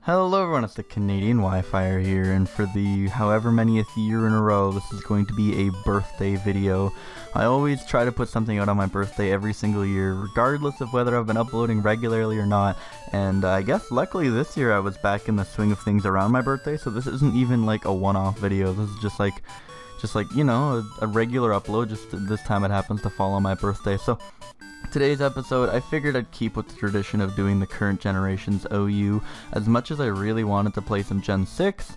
Hello everyone, it's the Canadian Wi-Fi here, and for the however manyth year in a row, this is going to be a birthday video. I always try to put something out on my birthday every single year, regardless of whether I've been uploading regularly or not, and I guess luckily this year I was back in the swing of things around my birthday, so this isn't even like a one-off video. This is just like, you know, a regular upload, just this time it happens to fall on my birthday. So today's episode, I figured I'd keep with the tradition of doing the current generation's OU. As much as I really wanted to play some Gen 6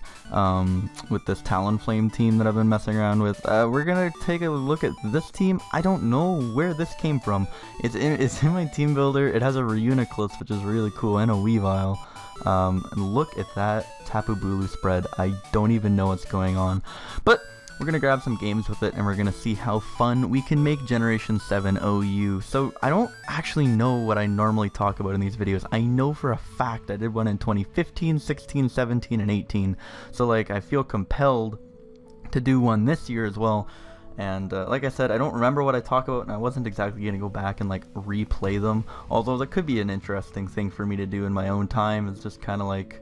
with this Talonflame team that I've been messing around with, we're gonna take a look at this team. I don't know where this came from. It's in my team builder. It has a Reuniclus, which is really cool, and a Weavile. And look at that Tapu Bulu spread. I don't even know what's going on. But we're going to grab some games with it, and we're going to see how fun we can make Generation 7 OU. So I don't actually know what I normally talk about in these videos. I know for a fact I did one in 2015, 16, 17, and 18. So like I feel compelled to do one this year as well. And like I said, I don't remember what I talk about, and I wasn't exactly going to go back and like replay them. Although that could be an interesting thing for me to do in my own time. It's just kind of like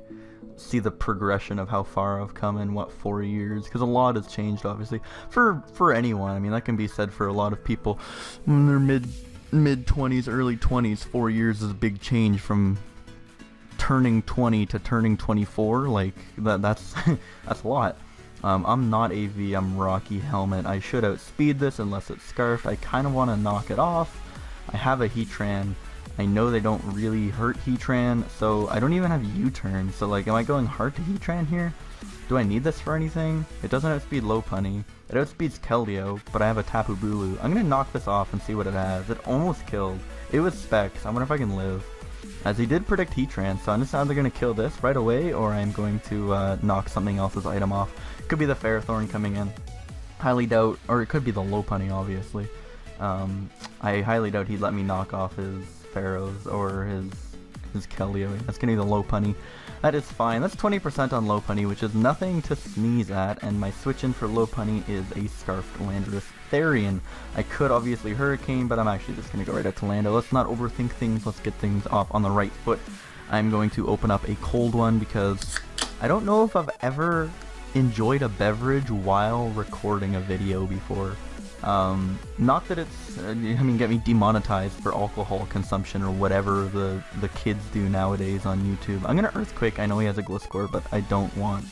see the progression of how far I've come in what 4 years, because a lot has changed obviously for anyone. I mean, that can be said for a lot of people when they're mid 20s, early 20s. 4 years is a big change from turning 20 to turning 24. Like that's that's a lot. I'm not AV, I'm Rocky Helmet. I should outspeed this unless it's Scarfed. I kind of want to knock it off. I have a Heatran. I know they don't really hurt Heatran, so I don't even have U-turn. So like, am I going hard to Heatran here? Do I need this for anything? It doesn't outspeed Lopunny. It outspeeds Keldeo, but I have a Tapu Bulu. I'm gonna knock this off and see what it has. It almost killed. It was Specs. I wonder if I can live. As he did predict Heatran, so I'm just either gonna kill this right away, or I'm going to knock something else's item off. Could be the Ferrothorn coming in. Highly doubt, or it could be the Lopunny, obviously. I highly doubt he'd let me knock off his Pharaohs or his Keldeo. That's gonna be the Lopunny. That is fine. That's 20% on Lopunny, which is nothing to sneeze at, and my switch in for Lopunny is a Scarfed Landorus Therian. I could obviously Hurricane, but I'm actually just gonna go right out to Lando. Let's not overthink things, let's get things off on the right foot. I'm going to open up a cold one because I don't know if I've ever enjoyed a beverage while recording a video before. Not that it's, I mean, get me demonetized for alcohol consumption or whatever the kids do nowadays on YouTube. I'm gonna Earthquake. I know he has a Gliscor, but I don't want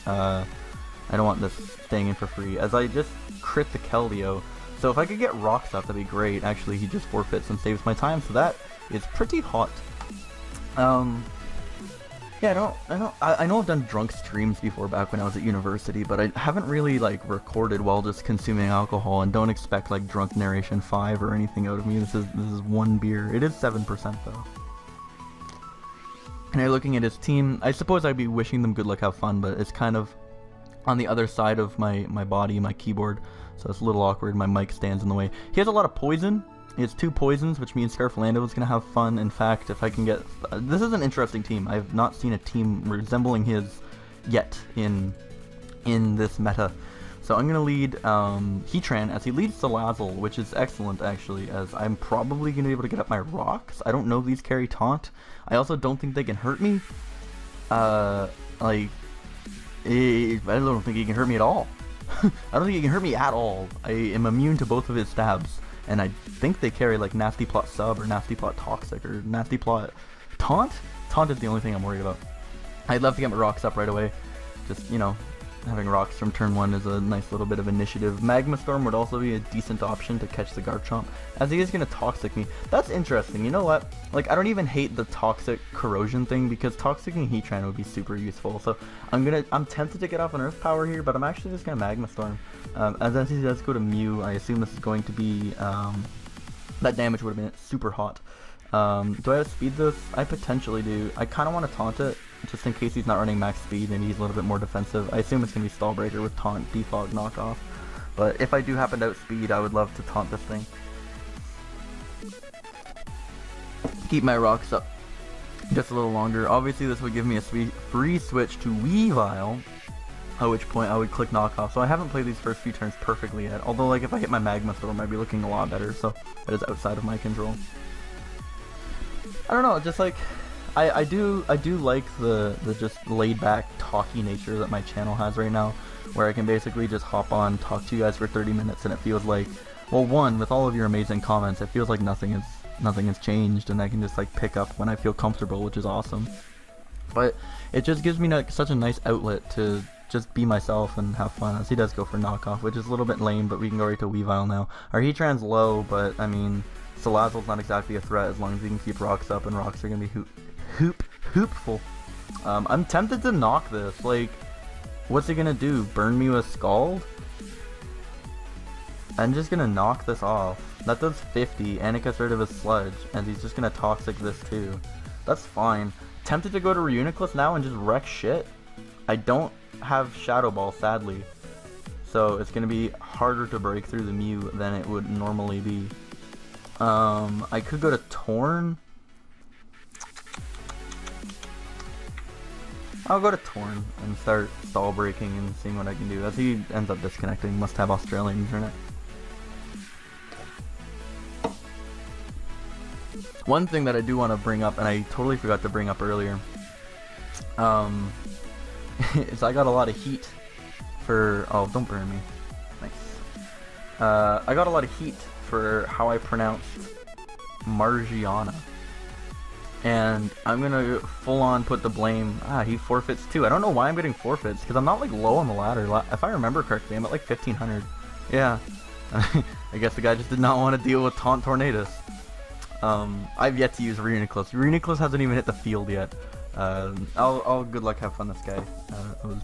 this staying in for free, as I just crit the Keldeo. So if I could get rocks up, that'd be great. Actually, he just forfeits and saves my time, so that is pretty hot. Yeah, I know I've done drunk streams before back when I was at university, but I haven't really like recorded while just consuming alcohol, and don't expect like drunk narration 5 or anything out of me. This is one beer. It is 7% though. And I'm looking at his team. I suppose I'd be wishing them good luck, have fun, but it's kind of on the other side of my body, my keyboard, so it's a little awkward. My mic stands in the way. He has a lot of poison. He has 2 poisons, which means Scarf Lando is going to have fun. In fact, if I can get... this is an interesting team. I have not seen a team resembling his yet in this meta. So I'm going to lead Heatran as he leads Salazzle, which is excellent, actually, as I'm probably going to be able to get up my rocks. I don't know if these carry Taunt. I also don't think they can hurt me. I don't think he can hurt me at all. I don't think he can hurt me at all. I am immune to both of his stabs. And I think they carry like Nasty Plot Sub or Nasty Plot Toxic or Nasty Plot Taunt? Taunt is the only thing I'm worried about. I'd love to get my rocks up right away. Just, you know, having rocks from turn 1 is a nice little bit of initiative. Magma Storm would also be a decent option to catch the Garchomp, as he is going to Toxic me. That's interesting. You know what? Like, I don't even hate the Toxic Corrosion thing, because Toxicing Heatran would be super useful. So I'm tempted to get off an Earth Power here, but I'm actually just going to Magma Storm. As he does go to Mew, I assume this is going to be, that damage would have been super hot. Do I outspeed this? I potentially do. I kind of want to taunt it, just in case he's not running max speed, maybe he's a little bit more defensive. I assume it's going to be Stall Breaker with Taunt, Defog, Knockoff. But if I do happen to outspeed, I would love to taunt this thing. Keep my rocks up just a little longer. Obviously this would give me a free switch to Weavile, at which point I would click Knockoff. So I haven't played these first few turns perfectly yet, although like if I hit my Magma Storm I'd be looking a lot better, so that is outside of my control. I don't know, just like I do like the just laid back talky nature that my channel has right now, where I can basically just hop on, talk to you guys for 30 minutes, and it feels like, well, one, with all of your amazing comments, it feels like nothing has changed, and I can just like pick up when I feel comfortable, which is awesome. But it just gives me like such a nice outlet to just be myself and have fun, as he does go for knockoff, which is a little bit lame, but we can go right to Weavile now. Our Heatran's low, but I mean, Salazzle's not exactly a threat as long as we can keep rocks up, and rocks are gonna be hoopful. I'm tempted to knock this. Like, what's he gonna do? Burn me with Scald? I'm just gonna knock this off. That does 50, and it gets rid of his Sludge, and he's just gonna Toxic this too. That's fine. Tempted to go to Reuniclus now and just wreck shit. I don't have Shadow Ball, sadly, so it's gonna be harder to break through the Mew than it would normally be. I could go to Torn. I'll go to Torn and start stall breaking and seeing what I can do, as he ends up disconnecting. Must have Australian internet. One thing that I do want to bring up, and I totally forgot to bring up earlier, is I got a lot of heat for... Oh, don't burn me. Nice. I got a lot of heat for how I pronounced Margiana. And I'm gonna full on put the blame... he forfeits too. I don't know why I'm getting forfeits, because I'm not like low on the ladder. If I remember correctly, I'm at like 1500. Yeah. I guess the guy just did not want to deal with Taunt Tornadus. I've yet to use Reuniclus. Reuniclus hasn't even hit the field yet. I'll good luck, have fun this guy. I was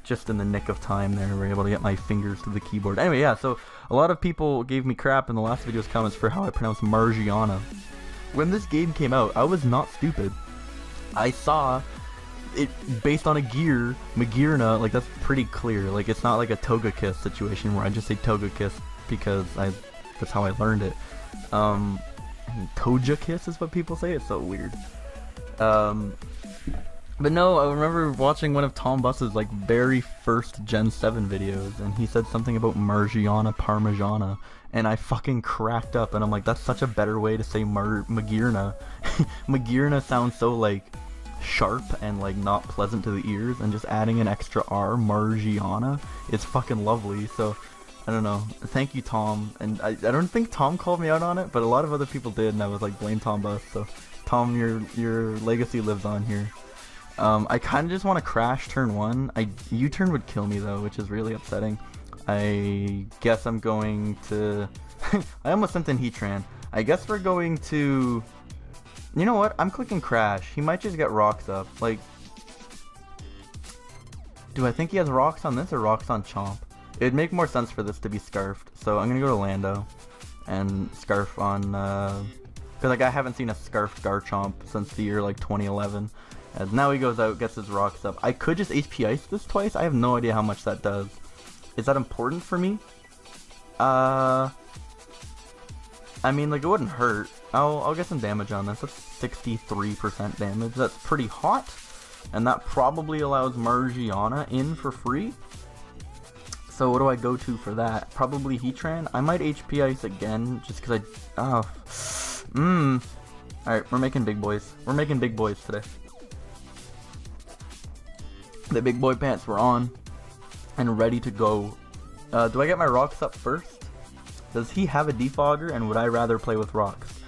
just in the nick of time there. We're able to get my fingers to the keyboard. Anyway, yeah, so a lot of people gave me crap in the last video's comments for how I pronounced Margiana. When this game came out, I was not stupid. I saw it based on a gear, Magirna, like that's pretty clear. Like it's not like a Togekiss situation where I just say Togekiss because that's how I learned it. Togekiss is what people say. It's so weird. But no, I remember watching one of Tom Buss's like very first Gen 7 videos, and he said something about Margiana Parmigiana, and I fucking cracked up, and I'm like, that's such a better way to say Magirna. Magirna sounds so like sharp and like not pleasant to the ears, and just adding an extra R, Margiana, it's fucking lovely. So I don't know. Thank you, Tom. And I don't think Tom called me out on it, but a lot of other people did, and I was like, blame Tom Bus. So Tom, your legacy lives on here. I kind of just want to crash turn 1. U-turn would kill me though, which is really upsetting. I guess I'm going to... I almost sent in Heatran. I guess we're going to... You know what? I'm clicking crash. He might just get rocks up. Like... Do I think he has rocks on this or rocks on Chomp? It would make more sense for this to be Scarfed. So I'm going to go to Lando and Scarf on... Because like I haven't seen a Scarfed Garchomp since the year like 2011. And now he goes out, gets his rocks up. I could just HP Ice this twice. I have no idea how much that does. Is that important for me? I mean, like, it wouldn't hurt. I'll get some damage on this. That's 63% damage. That's pretty hot. And that probably allows Margiana in for free. So what do I go to for that? Probably Heatran. I might HP Ice again, just because Alright, we're making big boys. We're making big boys today. The big boy pants were on and ready to go. Do I get my rocks up first? Does he have a defogger, and would I rather play with rocks?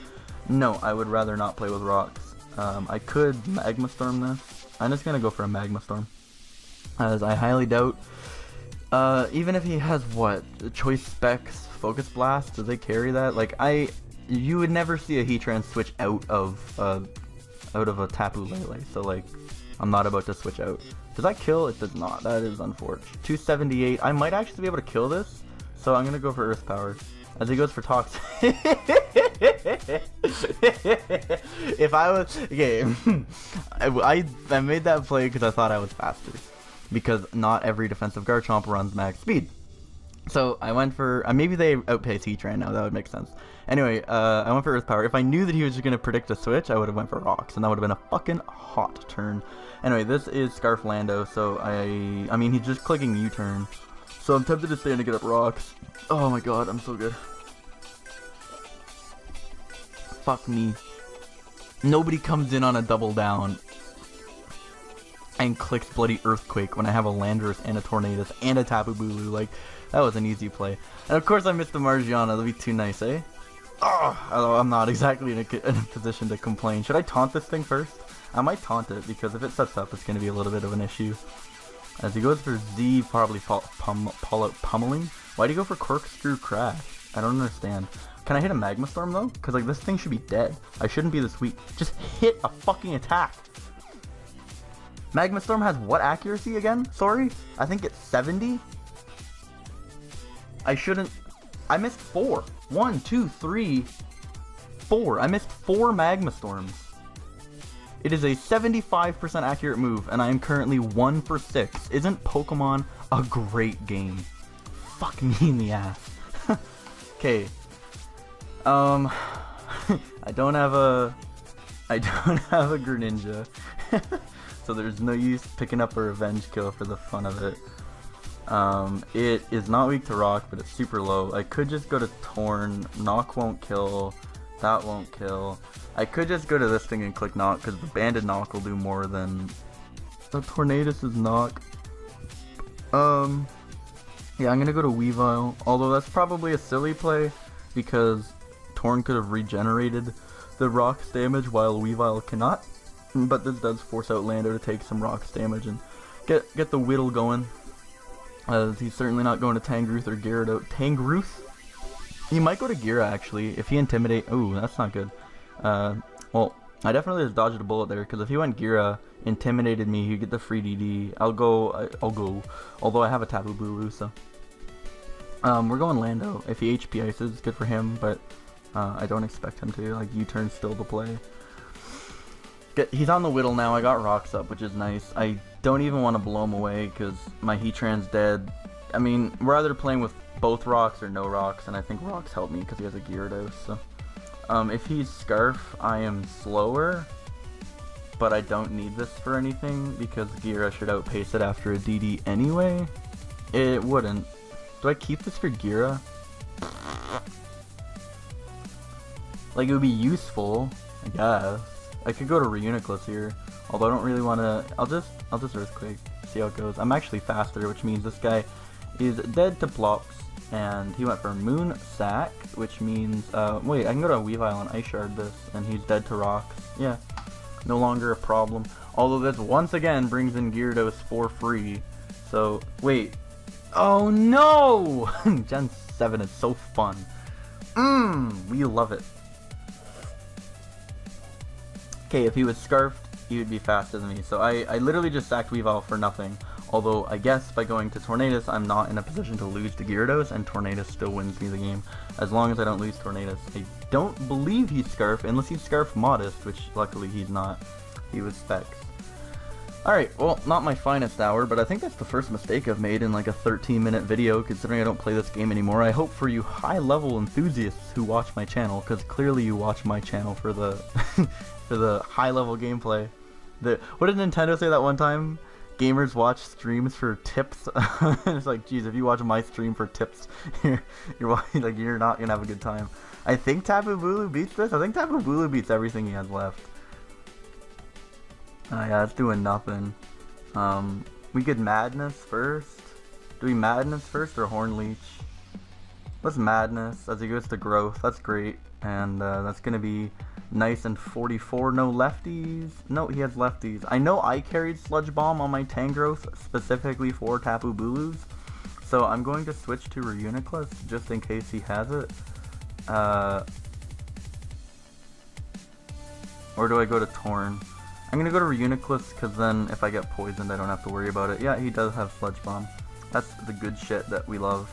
No, I would rather not play with rocks. I could Magma Storm this. I'm just gonna go for a Magma Storm, as I highly doubt. Even if he has what? Choice Specs, Focus Blast, do they carry that? Like you would never see a Heatran switch out of a Tapu Lele. So like, I'm not about to switch out. Does that kill? It does not. That is unfortunate. 278. I might actually be able to kill this, so I'm gonna go for Earth Power. As he goes for Toxic. If I was... Okay. I made that play because I thought I was faster. Because not every defensive Garchomp runs max speed. So I went for... maybe they outpace Heatran now. That would make sense. Anyway, I went for Earth Power. If I knew that he was just going to predict a switch, I would have went for Rocks. And that would have been a fucking hot turn. Anyway, this is Scarf Lando. So I mean, he's just clicking U-turn. So I'm tempted to stand to get up Rocks. Oh my god, I'm so good. Fuck me. Nobody comes in on a double down and clicks bloody Earthquake when I have a Landorus and a Tornadus and a Tapu Bulu. Like, that was an easy play. And of course I missed the Margiana. That'd be too nice, eh? Although I'm not exactly in a position to complain. Should I taunt this thing first? I might taunt it, because if it sets up, it's going to be a little bit of an issue. As he goes for Z, probably pummeling. Why'd he go for Corkscrew Crash? I don't understand. Can I hit a Magma Storm though? Because like this thing should be dead. I shouldn't be this weak. Just hit a fucking attack. Magma Storm has what accuracy again? Sorry? I think it's 70? I shouldn't... I missed 4. 1, 2, 3, 4. I missed 4 Magma Storms. It is a 75% accurate move, and I am currently 1 for 6. Isn't Pokemon a great game? Fuck me in the ass. Okay. I don't have a Greninja. So there's no use picking up a revenge kill for the fun of it. It is not weak to rock, but it's super low. I could just go to Torn. Knock won't kill. That won't kill. I could just go to this thing and click Knock, because the Banded Knock will do more than the Tornadus' Knock. Yeah, I'm gonna go to Weavile, although that's probably a silly play, because Torn could have regenerated the Rock's damage while Weavile cannot. But this does force out Lando to take some Rock's damage and get the Whittle going. He's certainly not going to Tangrowth or Gyarados. Tangrowth? He might go to Gira actually, if he intimidate... Ooh, that's not good. Well, I definitely just dodged a bullet there, because if he went Gira, intimidated me, he'd get the free DD. I'll go, although I have a Tapu Bulu, so... we're going Lando. If he HP ices, good for him, but I don't expect him to. Like, U-turn still to play. He's on the Whittle now. I got Rocks up, which is nice. I don't even want to blow him away, because my Heatran's dead. I mean, we're either playing with both Rocks or no Rocks, and I think Rocks help me, because he has a Gyarados, so... if he's Scarf, I am slower, but I don't need this for anything, because Gira should outpace it after a DD anyway. It wouldn't. Do I keep this for Gira? Like, it would be useful, I guess. I could go to Reuniclus here, although I don't really want to... I'll just Earthquake, see how it goes. I'm actually faster, which means this guy is dead to Plops, and he went for Moon Sack, which means... wait, I can go to Weavile and Ice Shard this, and he's dead to Rocks. Yeah, no longer a problem. Although this once again brings in Gyarados for free. So, wait. Oh no! Gen 7 is so fun. We love it. Okay, if he was Scarfed, he would be faster than me. So I literally just sacked Weavile for nothing. Although, I guess by going to Tornadus, I'm not in a position to lose to Gyarados, and Tornadus still wins me the game. As long as I don't lose Tornadus. I don't believe he's Scarf, unless he's Scarf Modest, which luckily he's not. He was Specs. Alright, well, not my finest hour, but I think that's the first mistake I've made in like a 13-minute video, considering I don't play this game anymore. I hope for you high-level enthusiasts who watch my channel, because clearly you watch my channel for the for the high-level gameplay. What did Nintendo say that one time? Gamers watch streams for tips. It's like, geez, if you watch my stream for tips, you're not gonna have a good time. I think Tapu Bulu beats this. I think Tapu Bulu beats everything he has left. Yeah, it's doing nothing. We get Madness first. Do we Madness first or Horn Leech? Let's Madness as he goes to Growth. That's great, and that's gonna be nice and 44. No lefties. No, he has lefties. I know I carried Sludge Bomb on my Tangrowth specifically for Tapu Bulus, so I'm going to switch to Reuniclus just in case he has it. Or do I go to Torn? I'm gonna go to Reuniclus, because then if I get poisoned I don't have to worry about it. Yeah, he does have Sludge Bomb. That's the good shit that we love.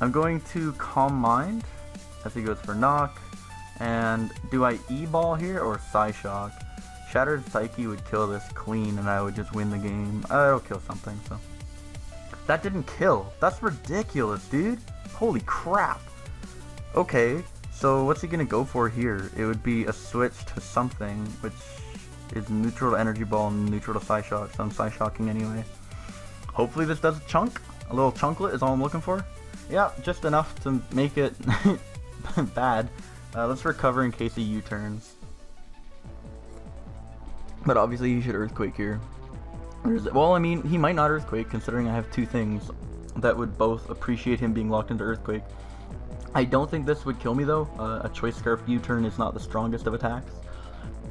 I'm going to Calm Mind as he goes for Knock. And do I E-Ball here or Psyshock? Shattered Psyche would kill this clean and I would just win the game. It'll kill something, so. That didn't kill. That's ridiculous, dude. Holy crap. Okay, so what's he gonna go for here? It would be a switch to something, which is neutral to Energy Ball and neutral to Psyshock, so I'm Psyshocking anyway. Hopefully this does a chunk. A little chunklet is all I'm looking for. Yeah, just enough to make it bad. Let's recover in case he U-turns. But obviously he should Earthquake here. Well, I mean, he might not Earthquake, considering I have two things that would both appreciate him being locked into Earthquake. I don't think this would kill me, though. A Choice Scarf U-turn is not the strongest of attacks.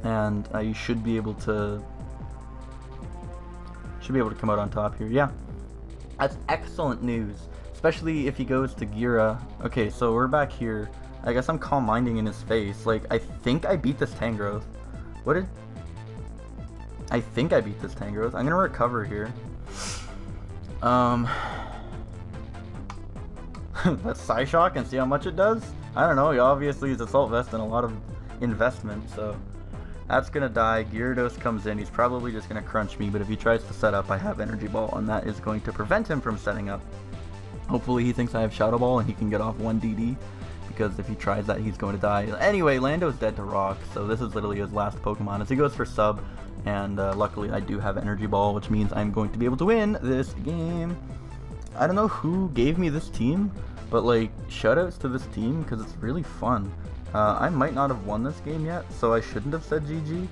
And I should be able to come out on top here. Yeah, that's excellent news, especially if he goes to Gira. Okay, so we're back here. I guess I'm Calm Minding in his face. Like, I think I beat this Tangrowth. I think I beat this Tangrowth. I'm gonna recover here. Let's Psyshock and see how much it does. I don't know. He obviously is Assault Vest and a lot of investment, so that's gonna die. Gyarados comes in. He's probably just gonna crunch me, but if he tries to set up, I have Energy Ball, and that is going to prevent him from setting up. Hopefully he thinks I have Shadow Ball and he can get off 1 DD, because if he tries that, he's going to die. Anyway, Lando's dead to Rock, so this is literally his last Pokemon as he goes for sub, and luckily I do have Energy Ball, which means I'm going to be able to win this game. I don't know who gave me this team, but like, shoutouts to this team because it's really fun. I might not have won this game yet, so I shouldn't have said GG,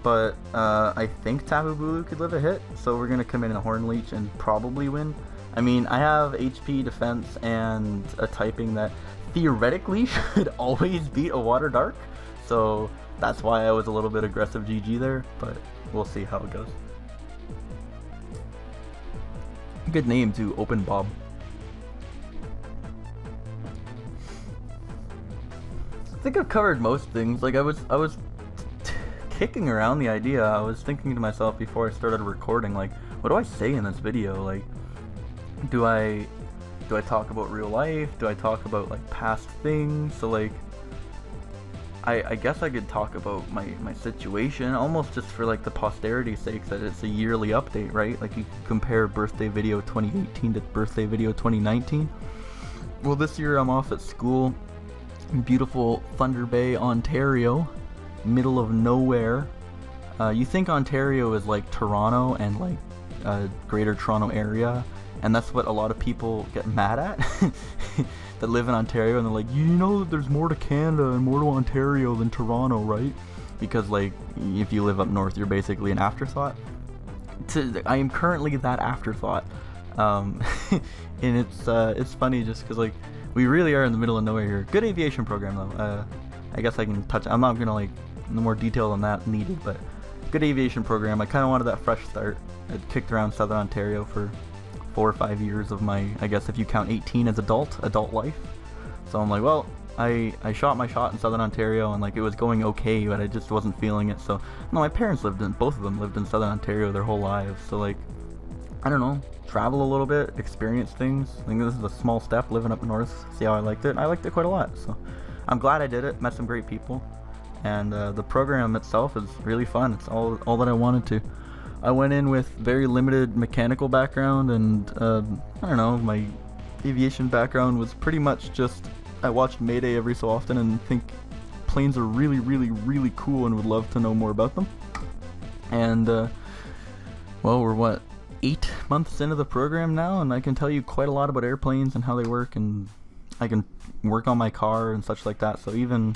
but I think Tapu Bulu could live a hit, so we're going to come in a Horn Leech and probably win. I mean, I have HP, defense, and a typing that theoretically should always beat a Water Dark, so that's why I was a little bit aggressive GG there, but we'll see how it goes. Good name too, Open Bob. I think I've covered most things. Like I was kicking around the idea. I was thinking to myself before I started recording, like, what do I say in this video? Like, do I talk about real life? Do I talk about like past things? So like, I guess I could talk about my situation, almost just for like the posterity's sake, that it's a yearly update, right? Like you can compare birthday video 2018 to birthday video 2019. Well, this year I'm off at school in beautiful Thunder Bay, Ontario, middle of nowhere. You think Ontario is like Toronto and like Greater Toronto area, and that's what a lot of people get mad at that live in Ontario, and they're like, you know that there's more to Canada and more to Ontario than Toronto, right? Because like, if you live up north, you're basically an afterthought. I am currently that afterthought, and it's funny just because like, we really are in the middle of nowhere here. Good aviation program though. I guess I can touch. I'm not gonna like no more detail than that needed, but good aviation program. I kind of wanted that fresh start. I'd kicked around Southern Ontario for 4 or 5 years of my, I guess if you count 18 as adult life. So I'm like, well, I shot my shot in Southern Ontario, and like it was going okay, but I just wasn't feeling it. So no, my parents both of them lived in Southern Ontario their whole lives. So like, I don't know, travel a little bit, experience things. I think this is a small step, living up north, see how I liked it. I liked it quite a lot, so I'm glad I did it, met some great people, and the program itself is really fun. It's all that I wanted to. I went in with very limited mechanical background, and I don't know, my aviation background was pretty much just, I watched Mayday every so often and think planes are really, really, really cool and would love to know more about them. And well, we're what, 8 months into the program now, and I can tell you quite a lot about airplanes and how they work, and I can work on my car and such like that. So even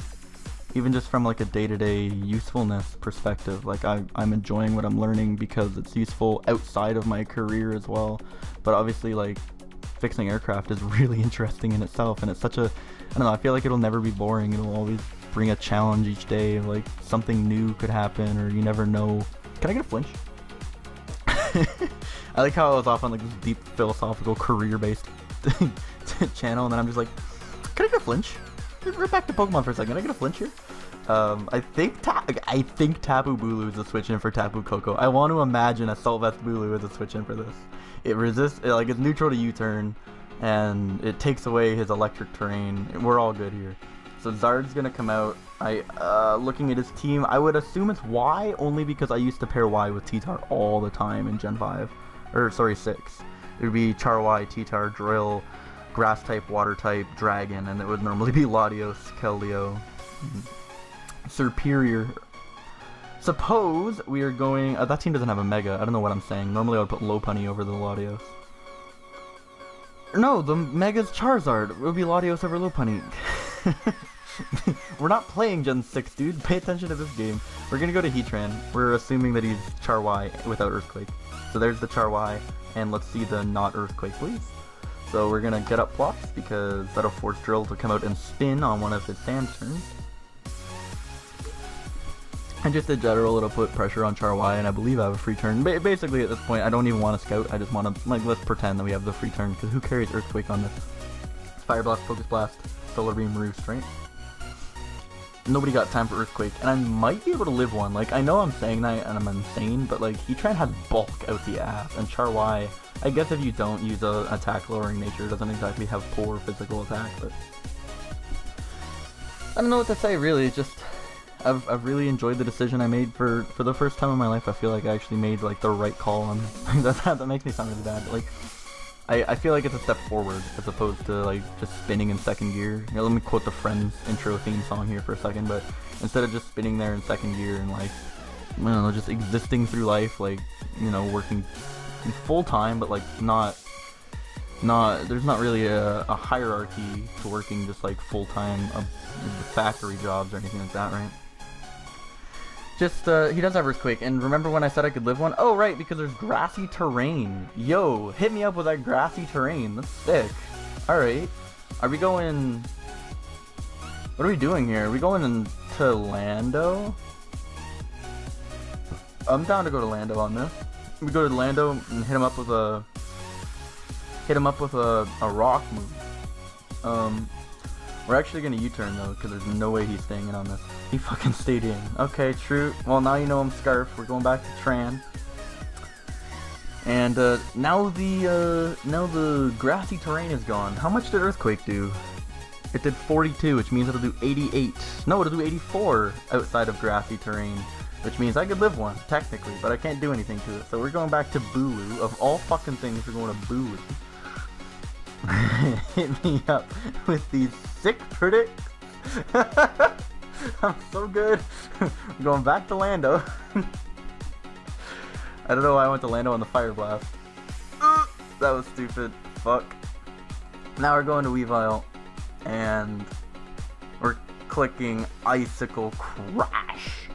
just from like a day-to-day usefulness perspective, like I'm enjoying what I'm learning because it's useful outside of my career as well. But obviously, like, fixing aircraft is really interesting in itself, and it's such a, I don't know, I feel like it'll never be boring. It'll always bring a challenge each day. Like, something new could happen, or you never know. Can I get a flinch? I like how I was off on like this deep philosophical career-based channel, and then I'm just like, can I get a flinch? Right back to Pokemon for a second. Can I get a flinch here? I think Tapu Bulu is a switch in for Tapu Koko. I want to imagine Assault Vest Bulu is a switch in for this. It resists, like, it's neutral to U-turn, and it takes away his electric terrain. We're all good here. So Zard's gonna come out. Looking at his team, I would assume it's Y, only because I used to pair Y with T-Tar all the time in Gen 5. Or, sorry, 6. It would be Char Y, T-Tar, Drill, Grass type, Water type, Dragon, and it would normally be Latios, Keldeo, Superior. Suppose we are going, that team doesn't have a Mega, I don't know what I'm saying. Normally I would put Lopunny over the Latios. No, the Mega's Charizard. It would be Latios over Lopunny. We're not playing Gen 6, dude. Pay attention to this game. We're gonna go to Heatran. We're assuming that he's Char Y without Earthquake. So there's the Char Y, and let's see the not Earthquake, please. So we're gonna get up blocks because that'll force Drill to come out and spin on one of his sand turns. And just in general, it'll put pressure on Char Y, and I believe I have a free turn. Basically, at this point, I don't even want to scout. I just want to, like, let's pretend that we have the free turn, because who carries Earthquake on this? Fire Blast, Focus Blast, Solar Beam, Roost, right? Nobody got time for Earthquake, and I might be able to live one. Like, I know I'm saying that, and I'm insane, but, like, Heatran has bulk out the ass, and Char Y, I guess if you don't use a attack-lowering nature, it doesn't exactly have poor physical attack, but... I don't know what to say, really. It's just... I've really enjoyed the decision I made for the first time in my life. I feel like I actually made like the right call on that makes me sound really bad, but like I feel like it's a step forward as opposed to like just spinning in second gear. You know, let me quote the Friends intro theme song here for a second, but instead of just spinning there in second gear and like, I don't know, just existing through life, like, you know, working full time, but like not there's not really a hierarchy to working just like full time factory jobs or anything like that, right? Just, he does have Earthquake, and remember when I said I could live one? Oh, right, because there's grassy terrain. Yo, hit me up with that grassy terrain. That's sick. Alright. Are we going... What are we doing here? Are we going into Lando? I'm down to go to Lando on this. We go to Lando and hit him up with a... rock move. We're actually gonna U-turn though, because there's no way he's staying in on this. He fucking stayed in. Okay, true. Well, now you know I'm Scarf. We're going back to Tran. And now the grassy terrain is gone. How much did Earthquake do? It did 42, which means it'll do 88. No, it'll do 84 outside of grassy terrain, which means I could live one technically, but I can't do anything to it. So we're going back to Bulu. Of all fucking things, we're going to Bulu. Hit me up with these sick predicts. I'm so good. I'm going back to Lando. I don't know why I went to Lando on the Fire Blast. That was stupid. Fuck. Now we're going to Weavile, and we're clicking Icicle Crash.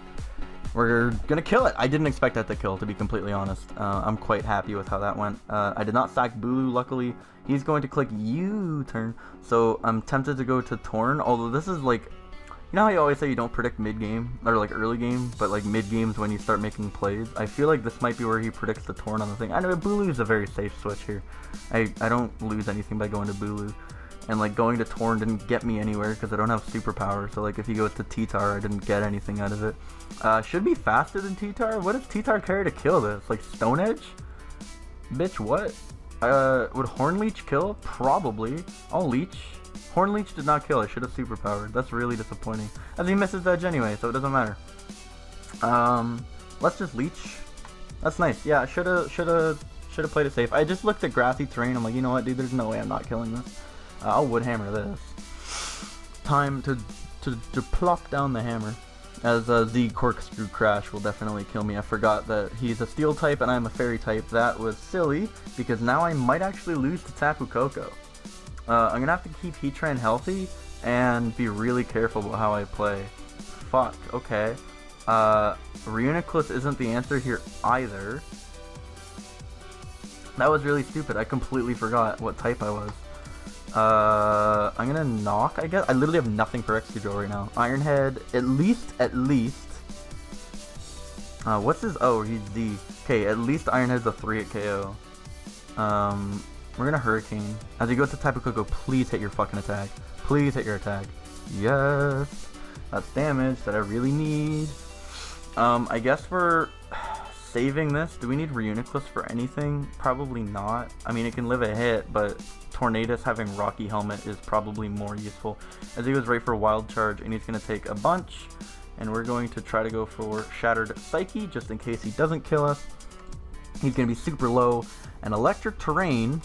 We're gonna kill it. I didn't expect that to kill, to be completely honest. I'm quite happy with how that went. I did not sack Bulu, luckily. He's going to click U-turn, so I'm tempted to go to Torn, although this is like... You know how you always say you don't predict mid-game, or like early game, but like mid-game's when you start making plays? I feel like this might be where he predicts the Torn on the thing. I know Bulu's a very safe switch here. I don't lose anything by going to Bulu. And like going to Torn didn't get me anywhere because I don't have superpower, so like if he goes to T-Tar, I didn't get anything out of it. Should be faster than T-Tar? What does T-Tar carry to kill this? Like Stone Edge? Bitch, what? Would Horn Leech kill? Probably. I'll Leech. Horn Leech did not kill. I should have superpowered. That's really disappointing. As he misses Edge anyway, so it doesn't matter. Let's just Leech. That's nice. Yeah, should have played it safe. I just looked at grassy terrain. I'm like, you know what, dude? There's no way I'm not killing this. I'll wood hammer this. Time to plop down the hammer. As the Corkscrew Crash will definitely kill me. I forgot that he's a steel type and I'm a fairy type. That was silly, because now I might actually lose to Tapu Koko. I'm gonna have to keep Heatran healthy and be really careful about how I play. Fuck, okay. Reuniclus isn't the answer here either. That was really stupid. I completely forgot what type I was. I'm gonna knock, I guess. I literally have nothing for Excadrill right now. Iron Head, at least. What's his? Oh, he's D. Okay, at least Iron Head's a 3 at KO. We're gonna Hurricane. As he goes to Tapu Koko, please hit your fucking attack. Please hit your attack. Yes! That's damage that I really need. I guess we're saving this. Do we need Reuniclus for anything? Probably not. I mean, it can live a hit, but Tornadus having Rocky Helmet is probably more useful. As he goes right for Wild Charge, and he's going to take a bunch, and we're going to try to go for Shattered Psyche, just in case he doesn't kill us. He's going to be super low, and Electric Terrain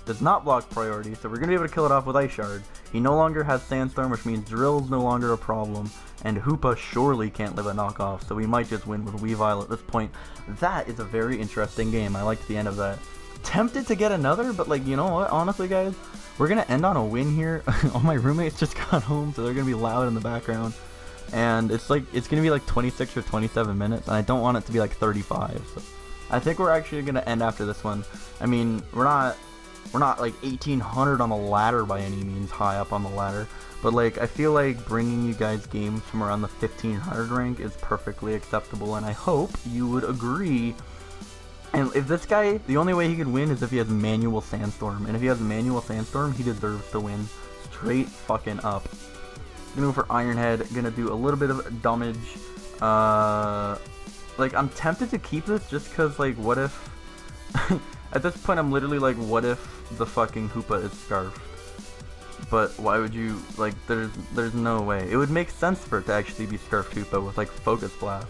does not block priority, so we're going to be able to kill it off with Ice Shard. He no longer has Sandstorm, which means Drill's no longer a problem, and Hoopa surely can't live a knockoff, so we might just win with Weavile at this point. That is a very interesting game. I liked the end of that. tempted to get another, but like, you know what, honestly guys, we're gonna end on a win here. All my roommates just got home, so they're gonna be loud in the background, and it's gonna be like 26 or 27 minutes, and I don't want it to be like 35, so I think we're actually gonna end after this one. I mean, we're not like 1800 on the ladder by any means, high up on the ladder, but like I feel like bringing you guys games from around the 1500 rank is perfectly acceptable, and I hope you would agree. And if this guy, the only way he could win is if he has Manual Sandstorm, and if he has Manual Sandstorm, he deserves to win straight fucking up. Gonna go for Ironhead, gonna do a little bit of damage. Like, I'm tempted to keep this just cause, like, what if at this point I'm literally like, what if the fucking Hoopa is scarfed? But why would you, like, there's no way. It would make sense for it to actually be scarfed Hoopa with like Focus Blast,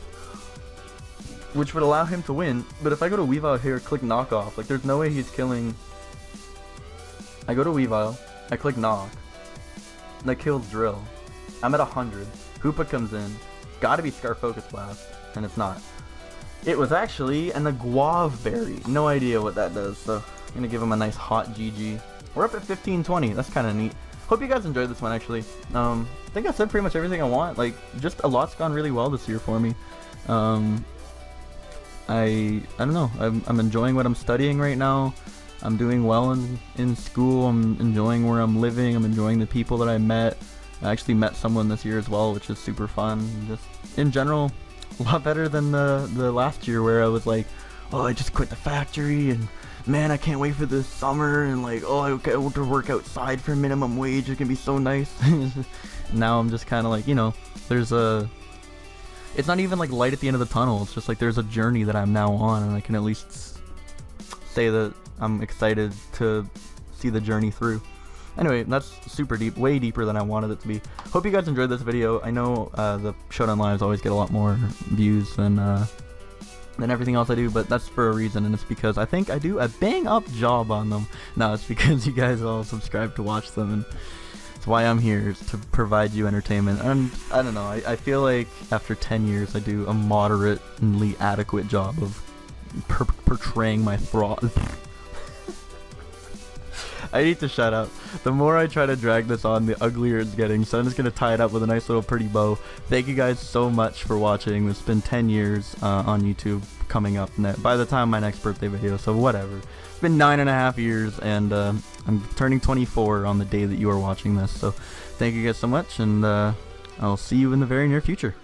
which would allow him to win. But if I go to Weavile here, click knock off, like there's no way he's killing. I go to Weavile, I click knock, that kills Drill. I'm at 100, Hoopa comes in, gotta be Scarf Focus Blast, and it's not. It was actually an Guave Berry, no idea what that does, so I'm gonna give him a nice hot GG. We're up at 1520, that's kinda neat. Hope you guys enjoyed this one actually. I think I said pretty much everything I want, like just a lot's gone really well this year for me. I don't know, I'm enjoying what I'm studying right now. I'm doing well in school, I'm enjoying where I'm living, I'm enjoying the people that I met. I actually met someone this year as well, which is super fun. Just in general, a lot better than the last year where I was like, oh, I just quit the factory and man, I can't wait for this summer, and like, oh, I want to work outside for minimum wage, it can be so nice. Now I'm just kind of like, you know, it's not even like light at the end of the tunnel, it's just like there's a journey that I'm now on, and I can at least say that I'm excited to see the journey through. Anyway, that's super deep, way deeper than I wanted it to be. Hope you guys enjoyed this video. I know the Showdown lives always get a lot more views than everything else I do, but that's for a reason, and it's because I think I do a bang up job on them. No, it's because you guys all subscribe to watch them, and that's why I'm here, is to provide you entertainment. And I don't know, I feel like after 10 years I do a moderately adequate job of portraying my thought. I need to shut up. The more I try to drag this on, the uglier it's getting, so I'm just going to tie it up with a nice little pretty bow. Thank you guys so much for watching. It's been 10 years on YouTube coming up by the time my next birthday video, so whatever. It's been 9.5 years, and I'm turning 24 on the day that you are watching this, so thank you guys so much, and I'll see you in the very near future.